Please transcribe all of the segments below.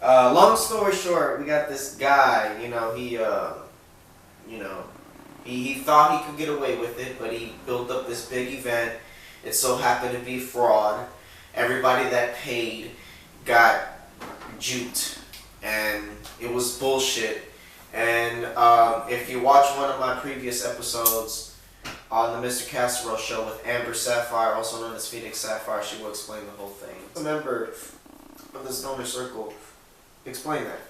Long story short, we got this guy. He thought he could get away with it, but he built up this big event. It so happened to be fraud. Everybody that paid got juked, and it was bullshit. And if you watch one of my previous episodes on the Mr. Casserole show with Amber Sapphire, also known as Phoenix Sapphire, she will explain the whole thing. A member of the Stoner Circle, explain that.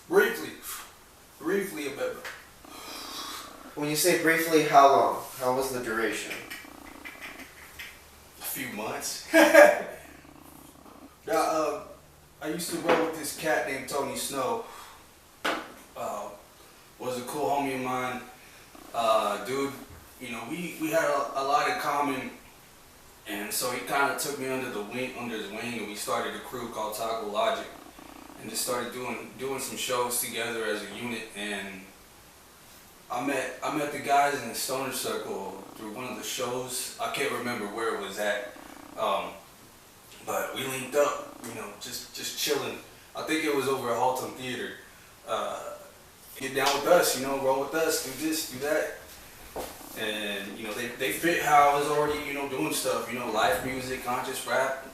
Briefly a bit. When you say briefly, how long? How was the duration? A few months. Now, I used to roll with this cat named Tony Snow. Was a cool homie of mine. Dude, we had a lot in common, and so he kind of took me under his wing, and we started a crew called Taco Logic, and just started doing some shows together as a unit. And I met the guys in the Stoner Circle through one of the shows. I can't remember where it was at, but we linked up, just chilling. I think it was over at Halton Theater. Get down with us, roll with us, do this, do that. And, they fit how I was already, doing stuff, live music, conscious rap,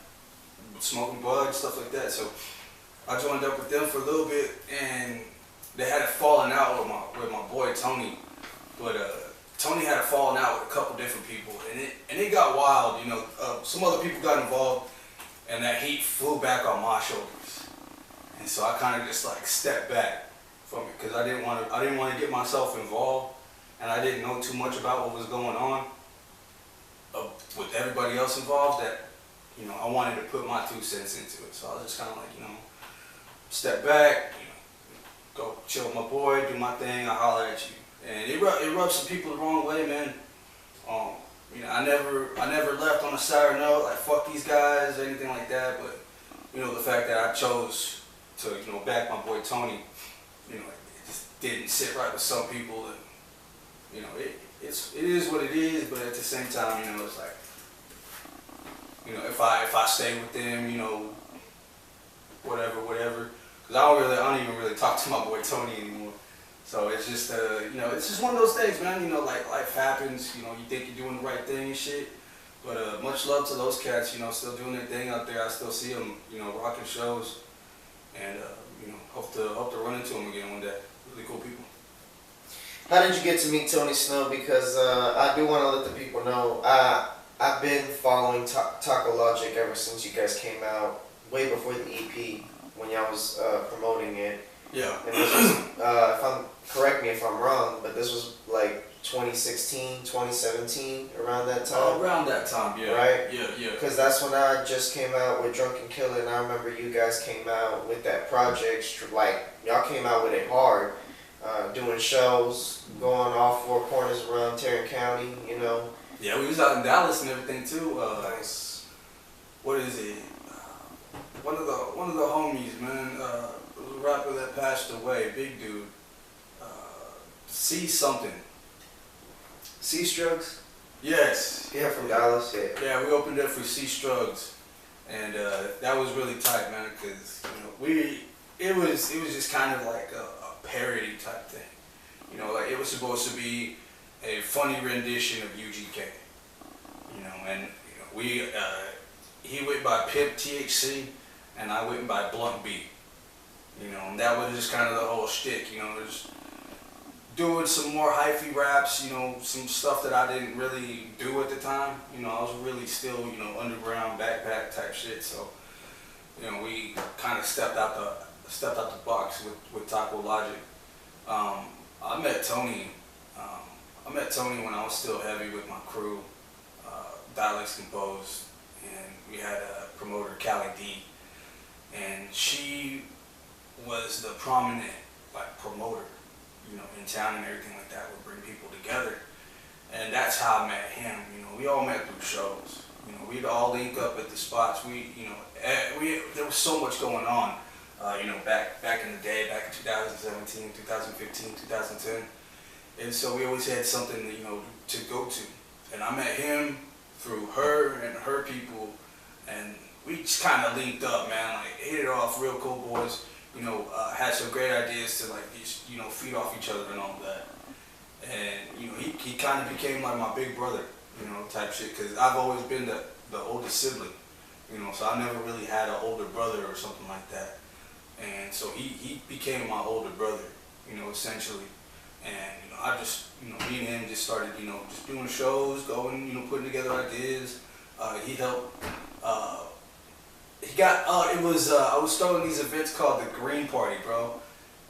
smoking bud, stuff like that. So I joined up with them for a little bit, and they had a falling out with my boy Tony. But Tony had a falling out with a couple different people, and it got wild, some other people got involved, and that heat flew back on my shoulders. And so I kind of just stepped back from it, because I didn't want to get myself involved, and I didn't know too much about what was going on with everybody else involved, that I wanted to put my 2 cents into it. So I was just kind of step back, go chill with my boy, do my thing, I holler at you. And it rubbed some people the wrong way, man. I never left on a sour note, like fuck these guys or anything like that, but the fact that I chose to back my boy Tony, it just didn't sit right with some people. And it is what it is, but at the same time, it's like, if I stay with them, whatever, because I don't even really talk to my boy Tony anymore. So it's just it's just one of those things, man. Life happens. You think you're doing the right thing and shit. But much love to those cats. Still doing their thing out there. I still see them. Rocking shows, and hope to run into them again one day. Really cool people. How did you get to meet Tony Snow? Because I do want to let the people know I've been following Taco Logic ever since you guys came out, way before the EP when y'all was promoting it. Yeah. And this was, correct me if I'm wrong, but this was like 2016, 2017, around that time. Around that time, yeah. Right? Yeah. Because that's when I just came out with Drunken Killer, and I remember you guys came out with that project. Y'all came out with it hard. Doing shows, going all 4 corners around Tarrant County, Yeah, we was out in Dallas and everything too. Nice. What is it? One of the homies, man. A rapper that passed away, big dude. C-something. C-Struggs? Yes. Yeah, from Dallas. Yeah. Yeah, we opened up for C-Struggs, and that was really tight, man. Because it was just kind of like a parody type thing. It was supposed to be a funny rendition of UGK. And he went by Pimp THC, and I went by Blunt B. And that was just kind of the whole shtick. Just doing some more hyphy raps. Some stuff that I didn't really do at the time. I was really still underground backpack type shit. So we kind of stepped out the box with Taco Logic. I met Tony when I was still heavy with my crew, Dialects Composed, and we had a promoter, Callie D, and she was the prominent promoter, in town and everything like that, would bring people together, and that's how I met him. We all met through shows. We'd all link up at the spots. There was so much going on. Back in the day, back in 2017, 2015, 2010. And so we always had something, to go to. And I met him through her and her people, and we just kind of linked up, man, hit it off, real cool boys. Had some great ideas to like just, feed off each other and all that. And he kind of became like my big brother, type shit. Cause I've always been the oldest sibling, so I never really had an older brother or something like that. And so he became my older brother, essentially. And I just, me and him just started, just doing shows, going, putting together ideas. He helped. He got. It was. I was throwing these events called the Green Party, bro,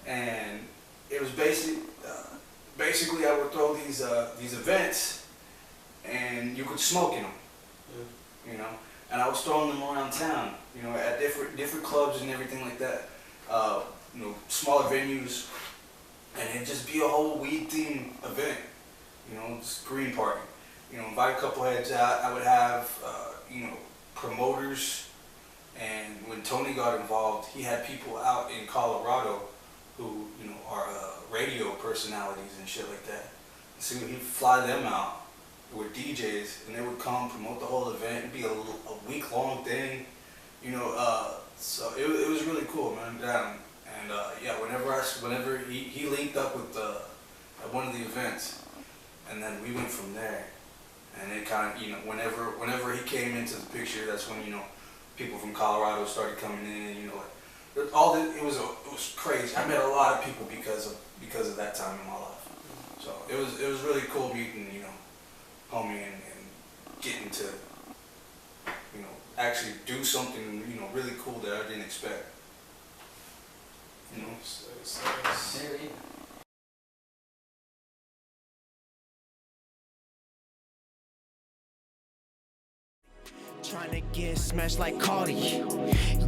and it was basically I would throw these events, and you could smoke in them, and I was throwing them around town, at different clubs and everything like that, smaller venues, and it'd just be a whole weed themed event, just Green Party, invite a couple heads out. I would have, promoters. And when Tony got involved, he had people out in Colorado who, are radio personalities and shit like that. And so he'd fly them out with DJs, and they would come promote the whole event. It'd be a week-long thing, So it was really cool, man. And yeah, whenever he linked up with at one of the events, and then we went from there. And it kind of, whenever he came into the picture, that's when people from Colorado started coming in, it was crazy. I met a lot of people because of that time in my life. So it was really cool meeting, homie and getting to, actually do something, really cool that I didn't expect. Trying to get smashed like Cardi.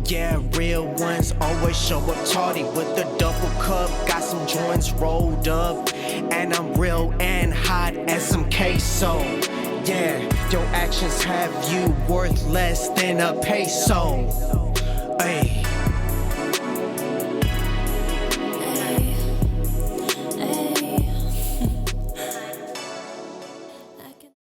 Yeah, real ones always show up tardy with the double cup. Got some joints rolled up, and I'm real and hot as some queso. Yeah, your actions have you worth less than a peso. Ayy.